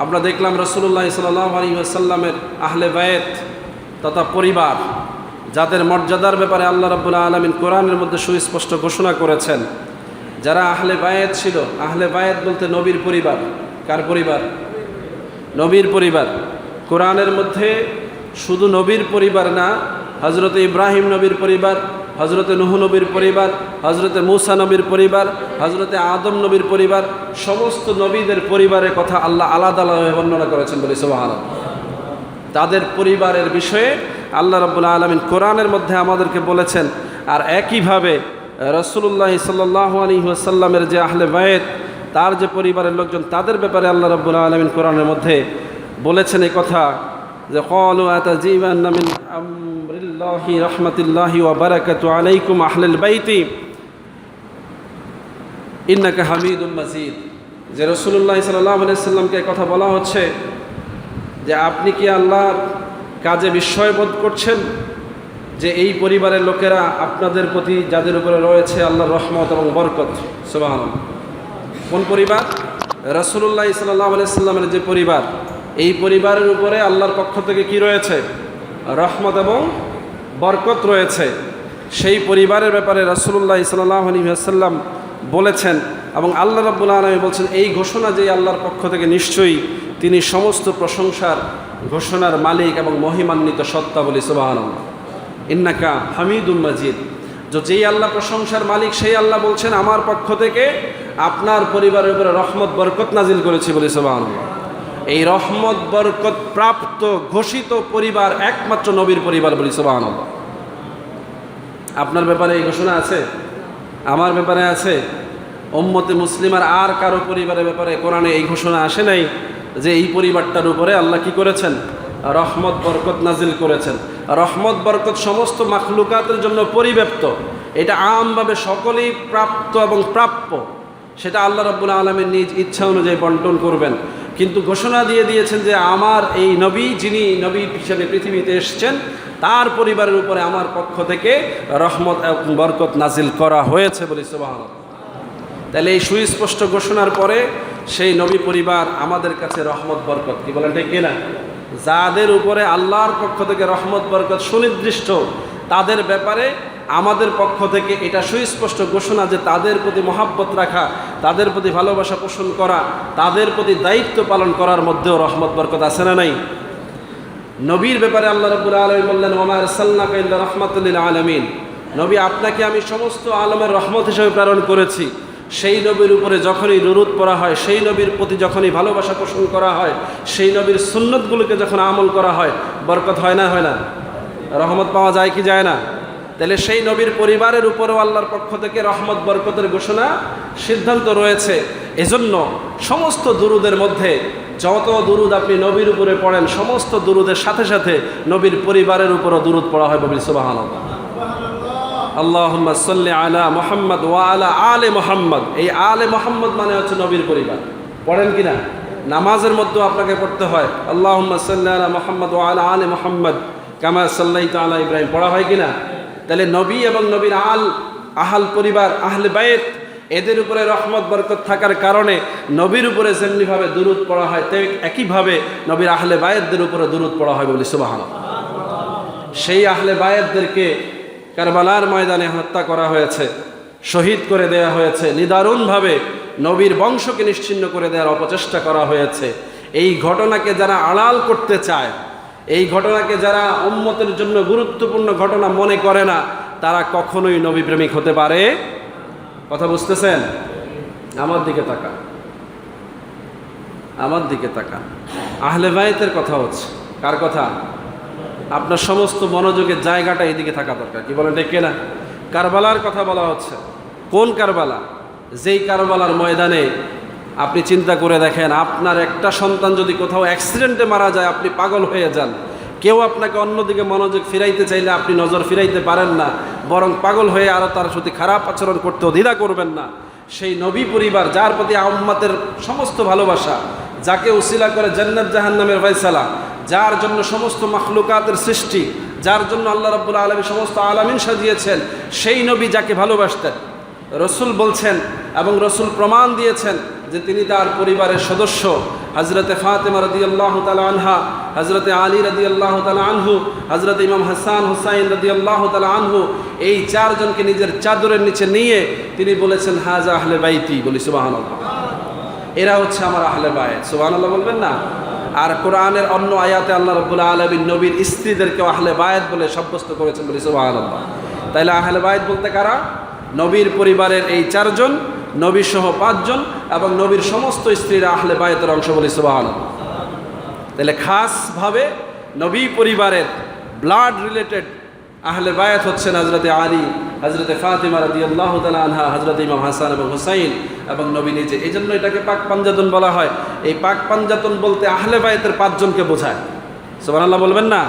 আমরা দেখলাম রাসূলুল্লাহ সাল্লাল্লাহু আলাইহি ওয়াসাল্লামের আহলে বায়ত তথা পরিবার, যাদের মর্যাদার ব্যাপারে আল্লাহ রাব্বুল আলামিন কোরআনের মধ্যে সুস্পষ্ট ঘোষণা করেছেন। যারা আহলে বায়ত ছিল, আহলে বায়ত বলতে নবীর পরিবার। কার পরিবার? নবীর পরিবার। কোরআনের মধ্যে শুধু নবীর পরিবার না, হযরত ইব্রাহিম নবীর পরিবার, হযরতে নূহ নবীর পরিবার, হযরতে মূসা নবীর পরিবার, হযরতে আদম নবীর পরিবার, সমস্ত নবীদের পরিবারের কথা আল্লাহ আলাদা আলাদাভাবে বর্ণনা করেছেন বলে সুবহানাল্লাহ। তাদের পরিবারের বিষয়ে আল্লাহ রাব্বুল আলামিন কোরআনের মধ্যে আমাদেরকে বলেছেন। আর একইভাবে রাসূলুল্লাহ সাল্লাল্লাহু আলাইহি ওয়াসাল্লামের যে আহলে বায়ত, তার যে পরিবারের লোকজন, তাদের ব্যাপারে আল্লাহ রাব্বুল আলামিন কোরআনের মধ্যে বলেছেন এই কথা যে ক্বালু আতাজিবান্না মিন আমরিল্লাহি রাহমাতুল্লাহি ওয়া বারাকাতু আলাইকুম আহলাল বাইতি ইন্নাকা হামিদুম মাজিদ। যে রাসূলুল্লাহ সাল্লাল্লাহু আলাইহি ওয়াসাল্লামকে কথা বলা হচ্ছে যে আপনি কি আল্লাহর কাজে বিস্ময়বোধ করছেন যে এই পরিবারের লোকেরা আপনাদের প্রতি যাদের উপরে রয়েছে আল্লাহর রহমত এবং বরকত। সুবহানাল্লাহ। কোন পরিবার? রাসূলুল্লাহ সাল্লাল্লাহু আলাইহি ওয়াসাল্লামের যে পরিবার, এই পরিবারের উপরে আল্লাহর পক্ষ থেকে কি রয়েছে? রহমত এবং বরকত রয়েছে। সেই পরিবারের ব্যাপারে রাসূলুল্লাহ সাল্লাল্লাহু আলাইহি ওয়াসাল্লাম বলেছেন এবং আল্লাহ রাব্বুল আলামিন বলছেন এই ঘোষণা যে আল্লাহর পক্ষ থেকে, নিশ্চয়ই তিনি সমস্ত প্রশংসার ঘোষণার মালিক এবং মহিমান্বিত সত্তা বলি। সুবহানাল্লাহ। ইন্নাকা হামিদুম মাজিদ। যেই আল্লাহ প্রশংসার মালিক, সেই আল্লাহ বলছেন আমার পক্ষ থেকে আপনার পরিবারের উপরে রহমত বরকত নাজিল করেছি বলি। সুবহানাল্লাহ। এই রহমত বরকত প্রাপ্ত ঘোষিত পরিবার একমাত্র নবীর পরিবার বলি। সুবহানাল্লাহ। আপনার ব্যাপারে এই ঘোষণা আছে, আমার ব্যাপারে আছে, উম্মতে মুসলিমার আর কারো পরিবারের ব্যাপারে কোরআনে এই ঘোষণা আসে নাই যে এই পরিবারটার উপরে আল্লাহ কি করেছেন? রহমত বরকত নাজিল করেছেন। রহমত বরকত সমস্ত মাখলুকাতের জন্য পরিব্যাপ্ত, এটা আমভাবে সকলেই প্রাপ্ত এবং প্রাপ্য। সেটা আল্লাহ রাব্বুল আলামিন নিজ ইচ্ছা অনুযায়ী বন্টন করবেন। কিন্তু ঘোষণা দিয়ে দিয়েছেন যে আমার এই নবী, যিনি নবী হিসেবে পৃথিবীতে এসেছেন, তার পরিবারের উপরে আমার পক্ষ থেকে রহমত এবং বরকত নাজিল করা হয়েছে বলি। সুবহানাল্লাহ। তাহলে এই সুস্পষ্ট ঘোষণার পরে সেই নবী পরিবার আমাদের কাছে রহমত বরকত, কি বলেন ঠিক কিনা? যাদের উপরে আল্লাহর পক্ষ থেকে রহমত বরকত সুনির্দিষ্ট, তাদের ব্যাপারে আমাদের পক্ষ থেকে এটা সুস্পষ্ট ঘোষণা যে তাদের প্রতি মহাব্বত রাখা, তাদের প্রতি ভালোবাসা পোষণ করা, তাদের প্রতি দায়িত্ব পালন করার মধ্যেও রহমত বরকত আছে না নাই? নবীর ব্যাপারে আল্লাহ রাব্বুল আলামিন বললেন ওয়া মা আরসালনাকা ইল্লা রাহমাতাল লিল আলামিন। নবী, আপনাকে আমি সমস্ত আলমের রহমত হিসেবে প্রেরণ করেছি। সেই নবীর উপরে যখনই দরুদ পড়া হয়, সেই নবীর প্রতি যখনই ভালোবাসা পোষণ করা হয়, সেই নবীর সুন্নতগুলোকে যখন আমল করা হয়, বরকত হয় না? হয় না? রহমত পাওয়া যায় কি যায় না? তাহলে সেই নবীর পরিবারের উপরেও আল্লাহর পক্ষ থেকে রহমত বরকতের ঘোষণা, সিদ্ধান্ত রয়েছে। এজন্য সমস্ত দুরুদের মধ্যে যত দুরুদ আপনি নবীর উপরে পড়েন, সমস্ত দুরুদের সাথে সাথে নবীর পরিবারের উপরও দুরুদ পড়া হয় বলি। সুবহানাল্লাহ। আল্লাহুম্মা সাল্লি আলা মুহাম্মদ ওয়া আলা আলে মুহাম্মদ। এই আলে মুহাম্মদ মানে হচ্ছে নবীর পরিবার। পড়েন কিনা? নামাজের মধ্যেও আপনাকে পড়তে হয় আল্লাহুম্মা সাল্লি আলা মুহাম্মদ ওয়া আলা আলে মুহাম্মদ কামা সাল্লাইতা আলা ইব্রাহিম। পড়া হয় কিনা? তাহলে নবী এবং নবীর আহাল পরিবার, আহলে বায়ত, এদের উপরে রহমত বরকত থাকার কারণে নবীর উপরে যেমনিভাবে দুরুদ পড়া হয়, ঠিক একইভাবে নবীর আহলে বায়তদের উপরে দুরুদ পড়া হয় বলি। সুবহানাল্লাহ। সেই আহলে বায়তদেরকে কারবালার ময়দানে হত্যা করা হয়েছে, শহীদ করে দেওয়া হয়েছে, নিদারুণভাবে নবীর বংশকে নিশ্চিহ্ন করে দেওয়ার অপচেষ্টা করা হয়েছে। এই ঘটনাকে যারা আড়াল করতে চায়, এই ঘটনাকে যারা উম্মতের জন্য গুরুত্বপূর্ণ ঘটনা মনে করে না, তারা কখনোই নবী প্রেমিক হতে পারে। কথা বুঝতেছেন? আমার দিকে তাকান, আমার দিকে তাকান। আহলে বায়তের কথা হচ্ছে। কার কথা? আপনার সমস্ত মনোযোগের জায়গাটা এইদিকে থাকা দরকার, কি বলেন ঠিক কিনা? কারবালার কথা বলা হচ্ছে। কোন কারবালা? যেই কারবালার ময়দানে আপনি চিন্তা করে দেখেন, আপনার একটা সন্তান যদি কোথাও অ্যাক্সিডেন্টে মারা যায়, আপনি পাগল হয়ে যান। কেউ আপনাকে অন্যদিকে মনোযোগ ফিরাইতে চাইলে আপনি নজর ফিরাইতে পারেন না, বরং পাগল হয়ে আরও তার প্রতি খারাপ আচরণ করতেও দ্বিধা করবেন না। সেই নবী পরিবার, যার প্রতি উম্মতের সমস্ত ভালোবাসা, যাকে উসিলা করে জান্নাত জাহান্নামের ফয়সালা, যার জন্য সমস্ত মাখলুকাতের সৃষ্টি, যার জন্য আল্লাহ রাব্বুল আলামিন সমস্ত আলামিন সাজিয়েছেন, সেই নবী যাকে ভালোবাসতেন, রসুল বলছেন এবং রসুল প্রমাণ দিয়েছেন যে তিনি তার পরিবারের সদস্য হযরতে ফাতেমা রাদিয়াল্লাহু তাআলা আনহা, হযরতে আলী রাদিয়াল্লাহু তাআলা আনহু, হযরতে ইমাম হাসান হুসাইন রাদিয়াল্লাহু তাআলা আনহু, এই চারজনকে নিজের চাদরের নিচে নিয়ে তিনি বলেছেন হাযা আহলে বাইতি। বলি সুবহানাল্লাহ। এরা হচ্ছে আমার আহলে বায়ত। সুবহানাল্লাহ বলবেন না? আর কোরআনের অন্য আয়াতে আল্লাহ রাব্বুল আলামিন নবীর স্ত্রীদেরকে আহলে বায়ত বলে সাব্যস্ত করেছেন। বলি সুবহানাল্লাহ। তাইলে আহলে বায়ত বলতে কারা? নবীর পরিবারের এই চারজন, নবী সহ পাঁচজন, এবং নবীর সমস্ত স্ত্রীরা আহলে বায়তের অংশ। বলি সুবহানাল্লাহ। তাহলে খাসভাবে নবী পরিবারের ব্লাড রিলেটেড আহলে বায়াত হচ্ছেন হযরতে আলী, হযরতে ফাতিমা রাদিয়াল্লাহু তাআলা আনহা, হযরতে ইমাম হাসান এবং হুসাইন এবং নবী নিজে। এই জন্য এটাকে পাক পাঞ্জাতন বলা হয়। এই পাক পাঞ্জাতন বলতে আহলে বায়াতের পাঁচজনকে বোঝায়। সুবহানাল্লাহ বলবেন না?